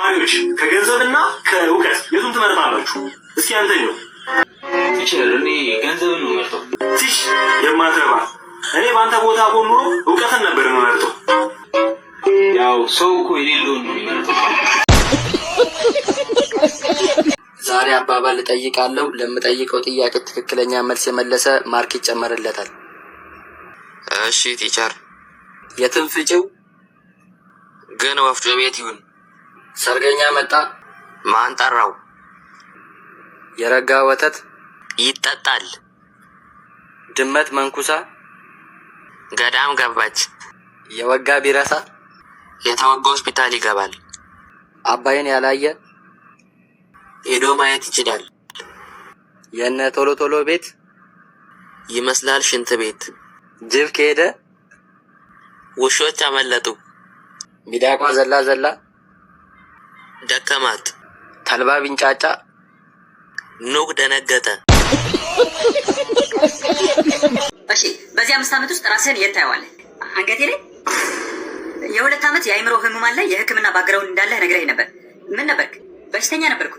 ተማሪዎች ከገንዘብና ከእውቀት የቱን ትመርጣላችሁ? እስኪ አንተ ነው። ቲቸር እኔ ገንዘብን ነው የምመርጠው። ትሽ የማትረባ እኔ በአንተ ቦታ ብሆን ኖሮ እውቀትን ነበር የምመርጠው። ያው ሰው እኮ የሌለውን ነው የሚመርጠው። ዛሬ አባባል እጠይቃለሁ። ለምጠይቀው ጥያቄ ትክክለኛ መልስ የመለሰ ማርክ ይጨመርለታል። እሺ ቲቸር። የትም ፍጪው ግን ወፍጮ ቤት ይሁን። ሰርገኛ መጣ ማን ጠራው? የረጋ ወተት ይጠጣል። ድመት መንኩሳ ገዳም ገባች። የወጋ ቢረሳ የተወጋ ሆስፒታል ይገባል። አባይን ያላየ ሄዶ ማየት ይችላል። የነ ቶሎ ቶሎ ቤት ይመስላል ሽንት ቤት። ጅብ ከሄደ ውሾች አመለጡ። ሚዳቋ ዘላ ዘላ ደከማት። ተልባ ቢንጫጫ ኑግ ደነገጠ። እሺ በዚህ 5 ዓመት ውስጥ ራስህን የት ታየዋለህ? አንገቴ ላይ የ2 ዓመት የአይምሮ ህሙማን ላይ የህክምና ባግራውንድ እንዳለህ ነግረኸኝ ነበር። ምን ነበርክ? በሽተኛ ነበርኩ።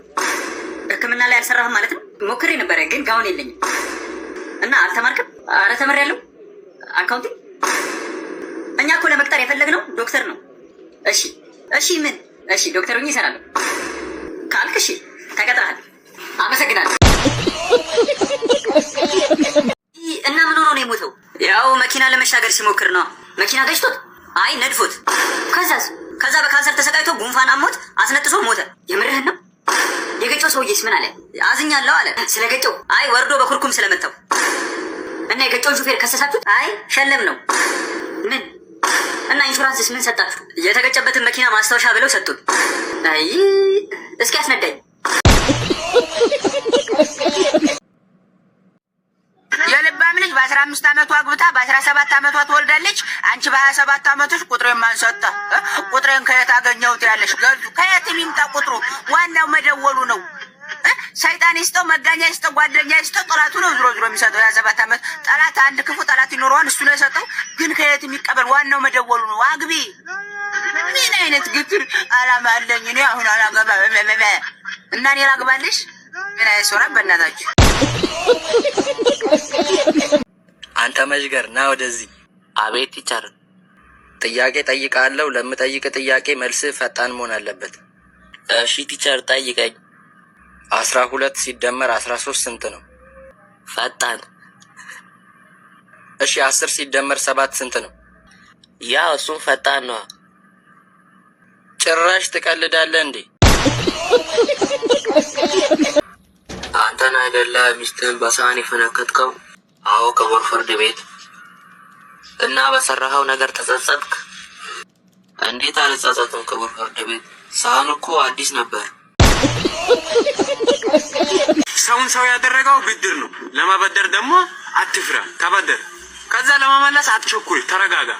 ህክምና ላይ አልሰራህም ማለት ነው? ሞክሬ ነበረ ግን ጋውን የለኝም። እና አልተማርክም? አረ ተምሬያለሁ። አካውንቲንግ። እኛ እኮ ለመቅጠር የፈለግነው ዶክተር ነው። እሺ ምን? እሺ ዶክተር ሆኜ እሰራለሁ ካልክ እሺ ተቀጥረሃል። አመሰግናለሁ። እና ምን ሆኖ ነው የሞተው? ያው መኪና ለመሻገር ሲሞክር ነው። መኪና ገጭቶት? አይ ነድፎት። ከዛ በካንሰር ተሰቃይቶ ጉንፋን አሞት አስነጥሶ ሞተ። የምርህን ነው? የገጨው ሰውዬስ ምን አለ? አዝኛለሁ አለ። ስለገጨው? አይ ወርዶ በኩርኩም ስለመታው። እና የገጨውን ሹፌር ከሰሳችሁት? አይ ሸለም ነው። ምን? እና ኢንሹራንስስ ምን ሰጣችሁ? የተገጨበትን መኪና ማስታወሻ ብለው ሰጡት። አይ እስኪ አስነዳኝ። የልባም ልጅ በ15 ዓመቷ አግብታ በ17 ዓመቷ ትወልዳለች። አንቺ በ27 ዓመቶች ቁጥሬን ማን ሰጠ? ቁጥሬን ከየት አገኘሁት ያለሽ ገልጹ። ከየት የሚምጣ ቁጥሩ? ዋናው መደወሉ ነው። ሰይጣን ይስጠው፣ መጋኛ ይስጠው፣ ጓደኛ ይስጠው፣ ጠላቱ ነው ዝሮ ዝሮ የሚሰጠው። የ27 ዓመት ጠላት አንድ ክፉ ጠላት ይኖረዋል፣ እሱ ነው የሰጠው። ግን ከየት የሚቀበል? ዋናው መደወሉ ነው። አግቢ። ምን አይነት ግትር አላማ አለኝ እኔ አሁን አላገባ እና እኔ ላግባልሽ? ምን አይነት ሶራ በእናታችሁ። አንተ መዥገር ና ወደዚህ። አቤት ቲቸር። ጥያቄ ጠይቃለሁ። ለምጠይቅ ጥያቄ መልስ ፈጣን መሆን አለበት። እሺ ቲቸር ጠይቀኝ። 12 ሲደመር 13 ስንት ነው? ፈጣን። እሺ 10 ሲደመር 7 ስንት ነው? ያው እሱም ፈጣን ነው። ጭራሽ ትቀልዳለህ እንዴ? አንተን አይደለ ሚስትህን በሳህን የፈነከትከው? አዎ ክቡር ፍርድ ቤት። እና በሰራኸው ነገር ተጸጸትክ? እንዴት አልጸጸትም ክቡር ፍርድ ቤት፣ ሳህኑ እኮ አዲስ ነበር። ሰውን ሰው ያደረገው ብድር ነው። ለመበደር ደግሞ አትፍራ፣ ተበደር። ከዛ ለመመለስ አትቸኩል፣ ተረጋጋ።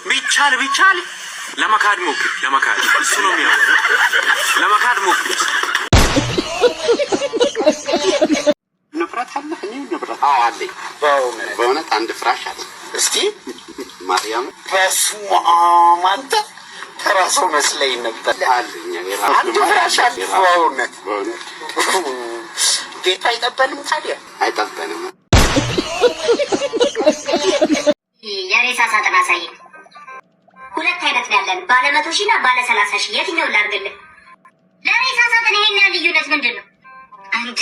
ቢቻል ለመካድ ሞክር። ለመካድ እሱ ነው የሚያወራው። ለመካድ ሞክር። ንብረት አለ? እኔ ንብረት አለኝ። በእውነት አንድ ፍራሽ አለ። እስኪ ማርያም በስመ አንተ ተራሰው መስለኝ ነበር። አለኝ አንድ ፍራሽ አለ። በእውነት ቤት አይጠበንም ታዲያ? አይጠበንም። የሬሳ ሳጥን አሳየኝ። 2 አይነት ነው ያለን፣ ባለ 100 ሺህ እና ባለ 30 ሺህ። የትኛውን ላድርግልህ? ለሬሳ ሳጥን ይሄን ያህል ልዩነት ምንድን ነው እንዴ?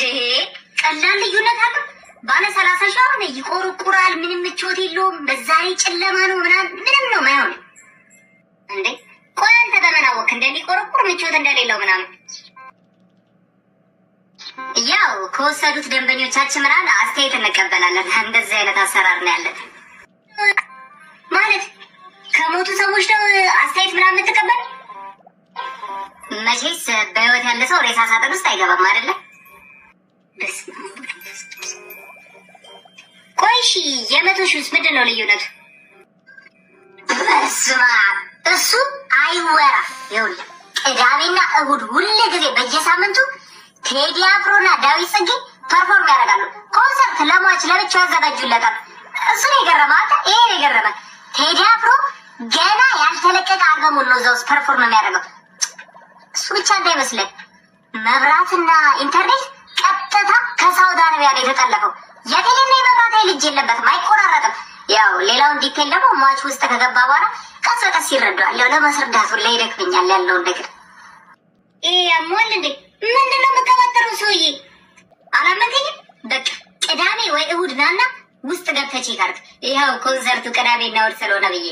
ቀላል ልዩነት አለው። ባለ 30 ሺህ አሁን ይቆረቁራል፣ ምንም ምቾት የለውም። በዛ ላይ ጨለማ ነው ምንም ነው ማይሆን እንዴ። ቆይ አንተ በምን አወቅህ እንደሚቆረቁር ምቾት እንደሌለው ምናምን? ያው ከወሰዱት ደንበኞቻችን ምናምን አስተያየት እንቀበላለን። እንደዚህ አይነት አሰራር ነው ያለን። ማለት ከሞቱ ሰዎች ነው አስተያየት ምናምን የምትቀበል? መቼስ በህይወት ያለ ሰው ሬሳ ሳጥን ውስጥ አይገባም አይደለ? ቆይ እሺ የ100 ሺህ ውስጥ ምንድን ነው ልዩነቱ? በስመ አብ እሱ አይወራ። ይኸውልህ ቅዳሜና እሑድ ሁሉ ጊዜ በየሳምንቱ ቴዲ አፍሮና ዳዊት ጽጌ ፐርፎርም ያደርጋሉ። ኮንሰርት ለሟች ለብቻው ያዘጋጁለታል። እሱ ነው የገረመህ አንተ? ይሄ ነው የገረመህ? ቴዲ አፍሮ ገና ያልተለቀቀ አልበሙን ነው እዛ ውስጥ ፐርፎርም የሚያደርገው። እሱ ብቻ እንዳይመስለን መብራትና ኢንተርኔት ቀጥታ ከሳውዲ አረቢያ ነው የተጠለፈው። የቴሌና የመብራት ኃይል እጅ የለበትም፣ አይቆራረጥም። ያው ሌላውን ዲቴል ደግሞ ሟች ውስጥ ከገባ በኋላ ቀስ በቀስ ይረዳዋል። ያው ለማስረዳቱ ላይ ይደክመኛል ያለውን ነገር። ያሟል እንዴ? ምንድነው የምቀባጠረው ሰውዬ? አላመንከኝም? በቃ ቅዳሜ ወይ እሑድ ናና ውስጥ ገብተህ ቼክ አድርግ። ይኸው ኮንሰርቱ ቅዳሜና እሑድ ስለሆነ ብዬ